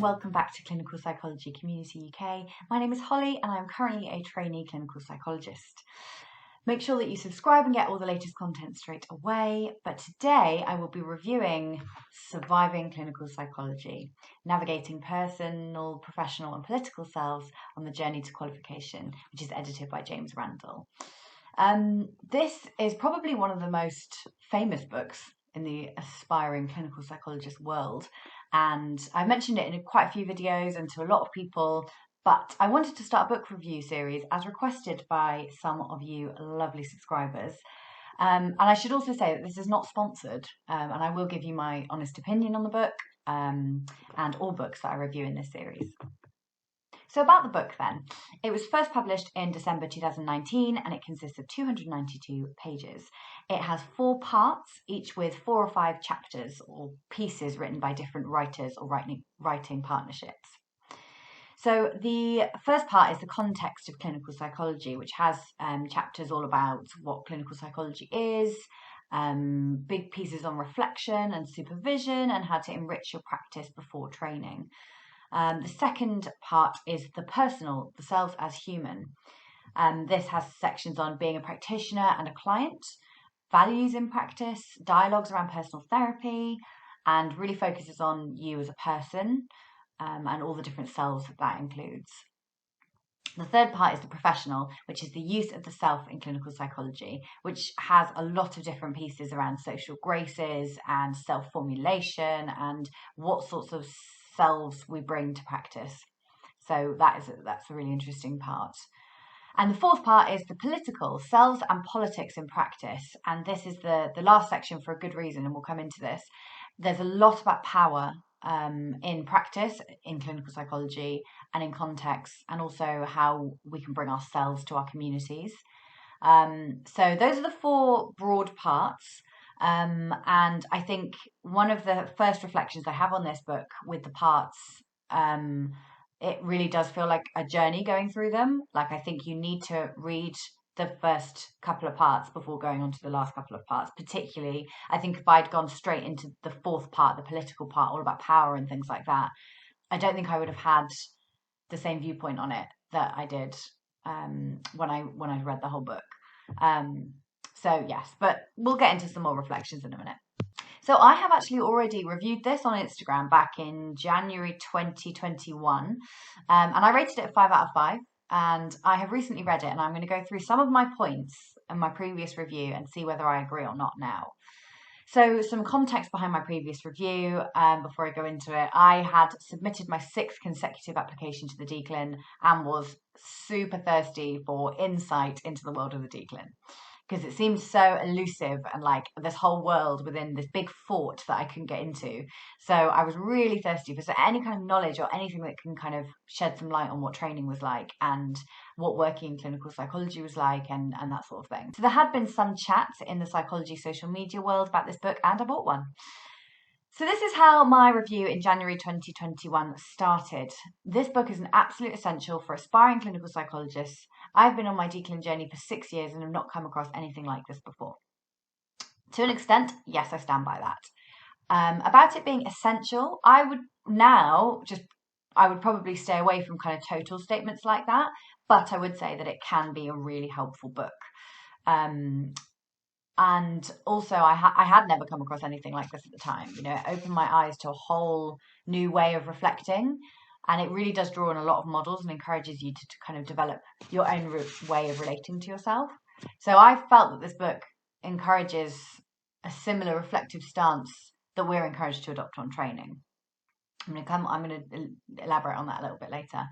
welcome back to Clinical Psychology Community UK. My name is Holly and I'm currently a trainee clinical psychologist. Make sure that you subscribe and get all the latest content straight away. But today I will be reviewing Surviving Clinical Psychology, Navigating Personal, Professional and Political Selves on the Journey to Qualification, which is edited by James Randall. This is probably one of the most famous books in the aspiring clinical psychologist world. And I mentioned it in quite a few videos and to a lot of people, but I wanted to start a book review series as requested by some of you lovely subscribers. And I should also say that this is not sponsored, and I will give you my honest opinion on the book and all books that I review in this series. So about the book then, it was first published in December 2019 and it consists of 292 pages. It has 4 parts, each with 4 or 5 chapters or pieces written by different writers or writing partnerships. So the first part is the context of clinical psychology, which has chapters all about what clinical psychology is, big pieces on reflection and supervision and how to enrich your practice before training. The second part is the personal, the selves as human. This has sections on being a practitioner and a client, values in practice, dialogues around personal therapy, and really focuses on you as a person and all the different selves that includes. The third part is the professional, which is the use of the self in clinical psychology, which has a lot of different pieces around social graces and self-formulation and what sorts of selves we bring to practice. So that's a really interesting part. And the fourth part is the political, selves and politics in practice. And this is the last section for a good reason, and we'll come into this. There's a lot about power in practice, in clinical psychology and in context, and also how we can bring ourselves to our communities. So those are the 4 broad parts. And I think one of the first reflections I have on this book with the parts, it really does feel like a journey going through them. Like I think you need to read the first couple of parts before going on to the last couple of parts. Particularly, I think if I'd gone straight into the 4th part, the political part, all about power and things like that, I don't think I would have had the same viewpoint on it that I did when I read the whole book. So yes, but we'll get into some more reflections in a minute. So I have actually already reviewed this on Instagram back in January 2021, and I rated it a 5 out of 5. And I have recently read it, and I'm going to go through some of my points in my previous review and see whether I agree or not now. So some context behind my previous review, before I go into it. I had submitted my 6th consecutive application to the DCLIN and was super thirsty for insight into the world of the DCLIN, because it seemed so elusive and like this whole world within this big fort that I couldn't get into. So I was really thirsty for any kind of knowledge or anything that can kind of shed some light on what training was like and what working in clinical psychology was like and that sort of thing. So there had been some chat in the psychology social media world about this book, and I bought one. So this is how my review in January 2021 started. This book is an absolute essential for aspiring clinical psychologists. I've been on my DCLIN journey for 6 years and have not come across anything like this before. To an extent, yes, I stand by that. About it being essential, I would probably stay away from kind of total statements like that, but I would say that it can be a really helpful book. And also, I had never come across anything like this at the time. You know, it opened my eyes to a whole new way of reflecting, and it really does draw on a lot of models and encourages you to kind of develop your own way of relating to yourself. So I felt that this book encourages a similar reflective stance that we're encouraged to adopt on training. I'm going to elaborate on that a little bit later.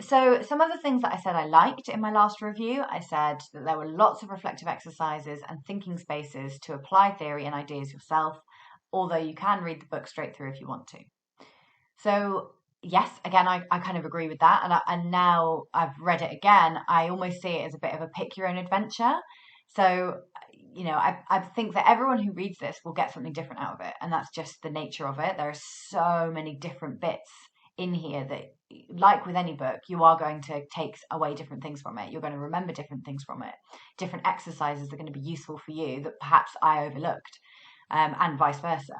So some of the things that I said I liked in my last review, I said that there were lots of reflective exercises and thinking spaces to apply theory and ideas yourself, although you can read the book straight through if you want to. So yes, again, I kind of agree with that. And now I've read it again, I almost see it as a bit of a pick your own adventure. So, you know, I think that everyone who reads this will get something different out of it. And that's just the nature of it. There are so many different bits in here that, like with any book, you are going to take away different things from it. You're going to remember different things from it. Different exercises are going to be useful for you that perhaps I overlooked. and vice versa.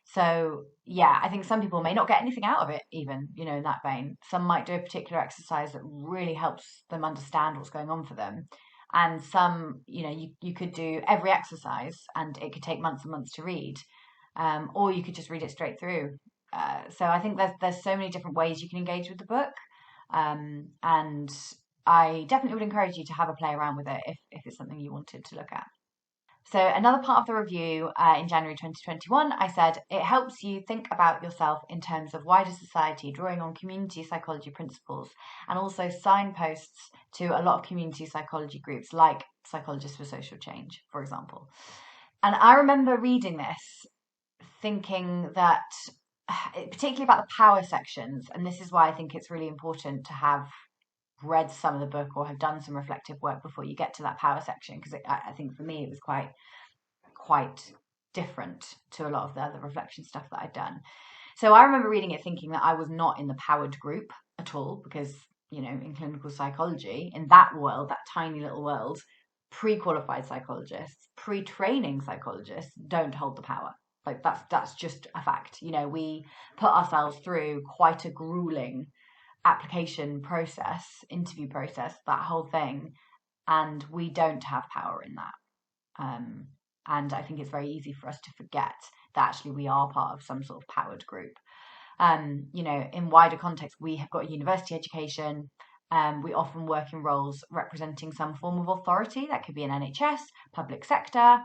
So yeah, I think some people may not get anything out of it, even, you know, in that vein. Some might do a particular exercise that really helps them understand what's going on for them. And some, you know, you could do every exercise and it could take months and months to read. Or you could just read it straight through. So I think there's so many different ways you can engage with the book. And I definitely would encourage you to have a play around with it if it's something you wanted to look at. So another part of the review in January 2021, I said, it helps you think about yourself in terms of wider society, drawing on community psychology principles, and also signposts to a lot of community psychology groups like Psychologists for Social Change, for example. And I remember reading this thinking that, particularly about the power sections, and this is why I think it's really important to have read some of the book or have done some reflective work before you get to that power section, because I think for me it was quite different to a lot of the other reflection stuff that I'd done. So I remember reading it thinking that I was not in the powered group at all, because, you know, in clinical psychology, in that world, that tiny little world, pre-qualified psychologists, pre-training psychologists don't hold the power. Like that's just a fact. You know, we put ourselves through quite a grueling application process, interview process, that whole thing, and we don't have power in that. And I think it's very easy for us to forget that actually we are part of some sort of powered group. You know, in wider context, we have got a university education. We often work in roles representing some form of authority. That could be an NHS, public sector,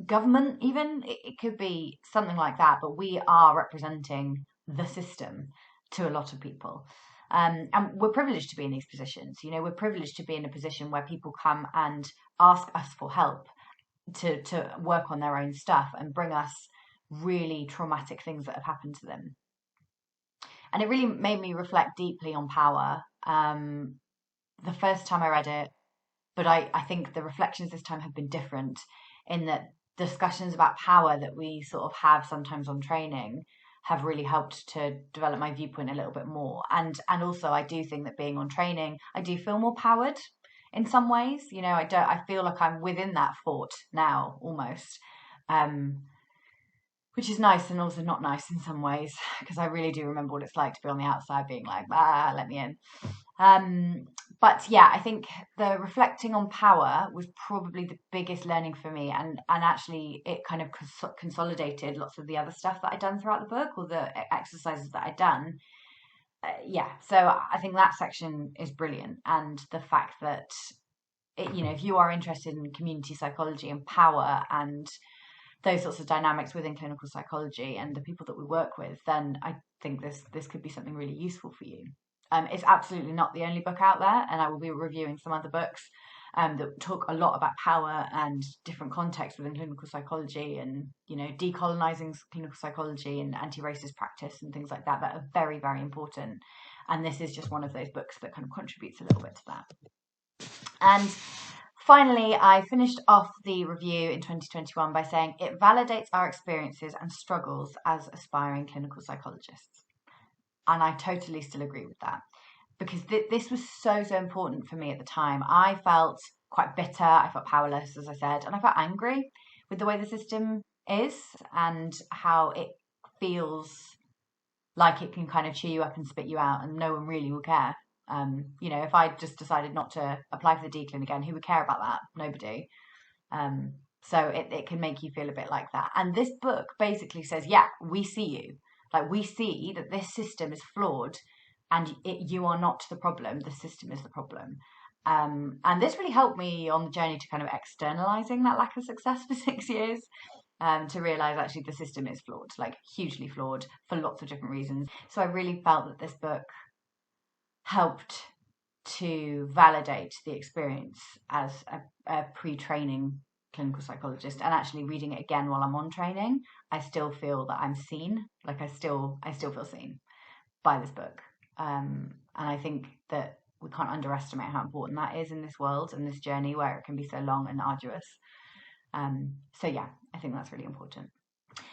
government even. It could be something like that, but we are representing the system to a lot of people. And we're privileged to be in these positions. You know, we're privileged to be in a position where people come and ask us for help to work on their own stuff and bring us really traumatic things that have happened to them. And it really made me reflect deeply on power the first time I read it, but I think the reflections this time have been different, in that discussions about power that we sort of have sometimes on training have really helped to develop my viewpoint a little bit more. And also I do think that being on training, I do feel more powered in some ways. You know, I feel like I'm within that fort now almost, which is nice and also not nice in some ways, because I really do remember what it's like to be on the outside being like, let me in. But yeah, I think the reflecting on power was probably the biggest learning for me, and actually it kind of consolidated lots of the other stuff that I'd done throughout the book, or the exercises that I'd done. Yeah, so I think that section is brilliant, and the fact that you know, if you are interested in community psychology and power and those sorts of dynamics within clinical psychology and the people that we work with, then I think this could be something really useful for you. It's absolutely not the only book out there, and I will be reviewing some other books that talk a lot about power and different contexts within clinical psychology, and, you know, decolonizing clinical psychology and anti-racist practice and things like that are very, very important. And this is just one of those books that kind of contributes a little bit to that. And finally, I finished off the review in 2021 by saying it validates our experiences and struggles as aspiring clinical psychologists. And I totally still agree with that, because this was so important for me at the time. I felt quite bitter, I felt powerless, as I said, and I felt angry with the way the system is and how it feels like it can kind of chew you up and spit you out and no one really will care. You know, if I just decided not to apply for the declin again, who would care about that? Nobody. So it can make you feel a bit like that. And this book basically says, yeah, we see you. Like, we see that this system is flawed and you are not the problem. The system is the problem. And this really helped me on the journey to kind of externalizing that lack of success for 6 years, to realize actually the system is flawed, like hugely flawed for lots of different reasons. So I really felt that this book helped to validate the experience as a pre-training clinical psychologist, and actually reading it again while I'm on training, I still feel that I'm seen. Like I still feel seen by this book, and I think that we can't underestimate how important that is in this world and this journey where it can be so long and arduous. So yeah, I think that's really important.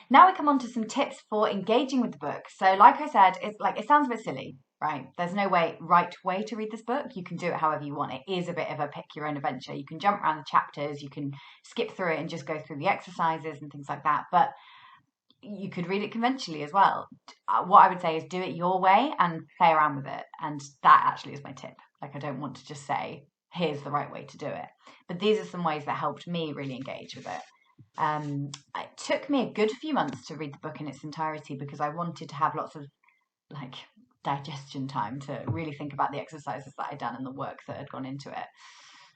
Now we come on to some tips for engaging with the book. So like I said, it sounds a bit silly, right? There's no right way to read this book. You can do it however you want. It is a bit of a pick your own adventure. You can jump around the chapters, you can skip through it and just go through the exercises and things like that. But you could read it conventionally as well. What I would say is do it your way and play around with it. And that actually is my tip. Like, I don't want to just say, here's the right way to do it. But these are some ways that helped me really engage with it. It took me a good few months to read the book in its entirety because I wanted to have lots of like digestion time to really think about the exercises that I'd done and the work that had gone into it.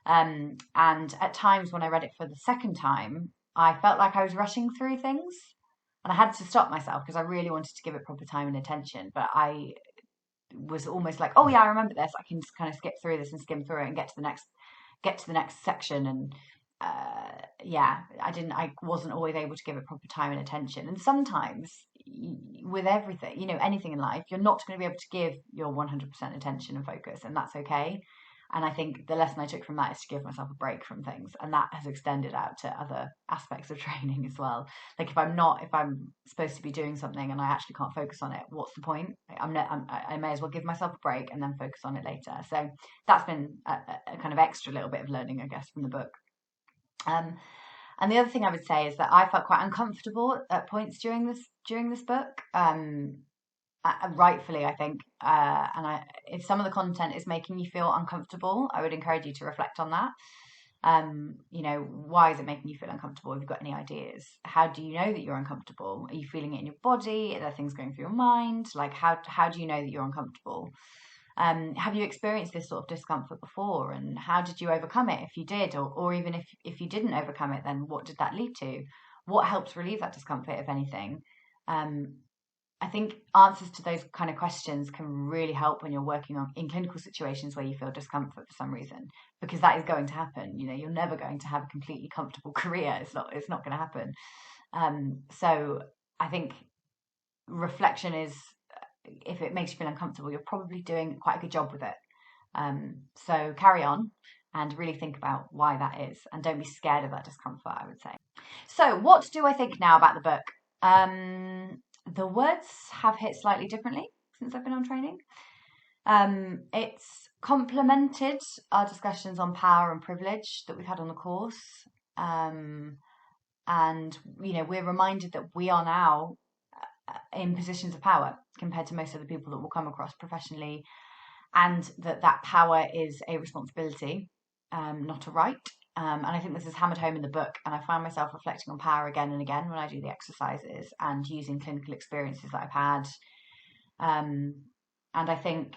And at times when I read it for the second time, I felt like I was rushing through things. And I had to stop myself because I really wanted to give it proper time and attention. But I was almost like, oh yeah, I remember this. I can just kind of skip through this and skim through it and get to the next section. And I wasn't always able to give it proper time and attention. And sometimes with everything, anything in life, you're not going to be able to give your 100% attention and focus, and that's okay. And I think the lesson I took from that is to give myself a break from things. And that has extended out to other aspects of training as well. Like if I'm supposed to be doing something and I actually can't focus on it, what's the point? I may as well give myself a break and then focus on it later. So that's been a kind of extra little bit of learning, I guess, from the book. And the other thing I would say is that I felt quite uncomfortable at points during this book. Rightfully, I think, if some of the content is making you feel uncomfortable, I would encourage you to reflect on that. Why is it making you feel uncomfortable? Have you got any ideas? How do you know that you're uncomfortable? Are you feeling it in your body? Are there things going through your mind? Like, how do you know that you're uncomfortable? Have you experienced this sort of discomfort before, and how did you overcome it if you did, or even if you didn't overcome it, then what did that lead to? What helps relieve that discomfort, if anything? I think answers to those kind of questions can really help when you're working in clinical situations where you feel discomfort for some reason, because that is going to happen. You're never going to have a completely comfortable career. It's not going to happen. So I think reflection is, if it makes you feel uncomfortable, you're probably doing quite a good job with it. So carry on and really think about why that is, and don't be scared of that discomfort, I would say. So what do I think now about the book? The words have hit slightly differently since I've been on training. It's complemented our discussions on power and privilege that we've had on the course. And, we're reminded that we are now in positions of power compared to most of the people that we'll come across professionally, and that power is a responsibility, not a right. And I think this is hammered home in the book, and I find myself reflecting on power again and again when I do the exercises and using clinical experiences that I've had. And I think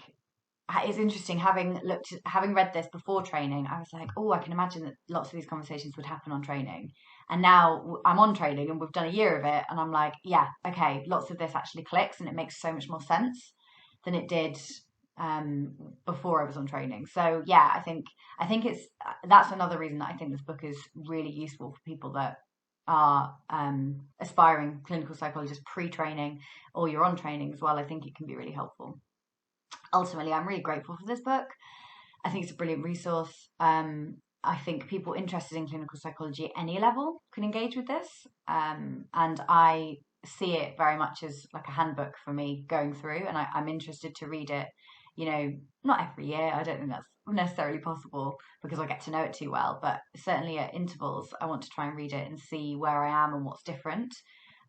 it's interesting, having read this before training, I was like, oh, I can imagine that lots of these conversations would happen on training. And now I'm on training and we've done a year of it, and I'm like, yeah, okay, lots of this actually clicks and it makes so much more sense than it did before I was on training. So yeah, I think that's another reason that I think this book is really useful for people that are aspiring clinical psychologists pre-training, or you're on training as well. I think it can be really helpful. Ultimately, I'm really grateful for this book. I think it's a brilliant resource. I think people interested in clinical psychology at any level can engage with this, and I see it very much as like a handbook for me going through, and I'm interested to read it, not every year. I don't think that's necessarily possible because I get to know it too well, but certainly at intervals I want to try and read it and see where I am and what's different.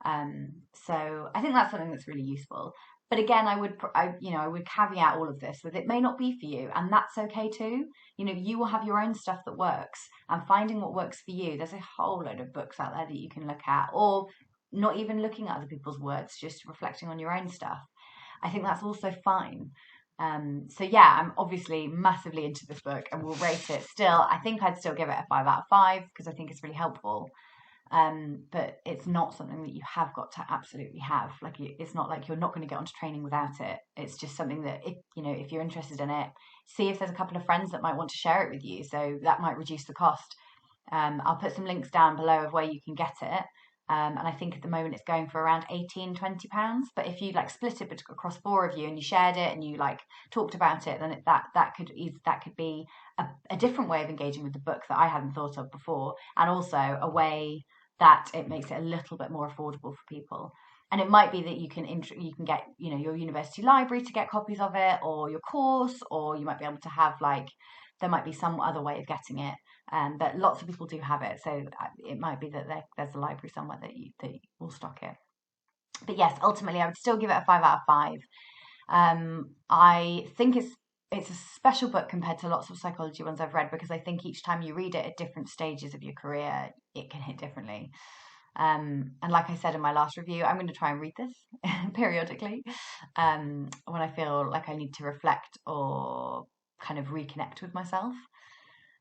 So I think that's something that's really useful. But again, I would caveat all of this with, it may not be for you, and that's okay too. You will have your own stuff that works, and finding what works for you. There's a whole load of books out there that you can look at, or not even looking at other people's words, just reflecting on your own stuff. I think that's also fine. So yeah, I'm obviously massively into this book and will rate it still. I think I'd still give it a 5 out of 5 because I think it's really helpful. But it's not something that you have got to absolutely have. Like, it's not like you're not going to get onto training without it. It's just something that, if you're interested in it, see if there's a couple of friends that might want to share it with you. So that might reduce the cost. I'll put some links down below of where you can get it. And I think at the moment it's going for around £18-20. But if you split it across 4 of you and you shared it and you talked about it, then that could be a different way of engaging with the book that I hadn't thought of before, and also a way that it makes it a little bit more affordable for people. And it might be that you can get, your university library to get copies of it, or your course, or you might be able to have there might be some other way of getting it. But lots of people do have it, so it might be that there's a library somewhere that will stock it. But yes, ultimately, I would still give it a 5 out of 5. I think it's a special book compared to lots of psychology ones I've read, because I think each time you read it at different stages of your career, it can hit differently. And like I said in my last review, I'm going to try and read this periodically when I feel like I need to reflect or kind of reconnect with myself.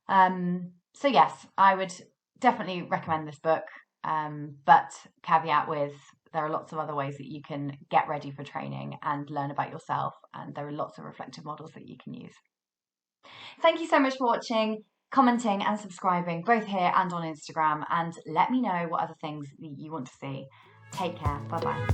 So yes, I would definitely recommend this book, but caveat with, there are lots of other ways that you can get ready for training and learn about yourself, and there are lots of reflective models that you can use. Thank you so much for watching, commenting and subscribing, both here and on Instagram, and let me know what other things you want to see. Take care. Bye-bye.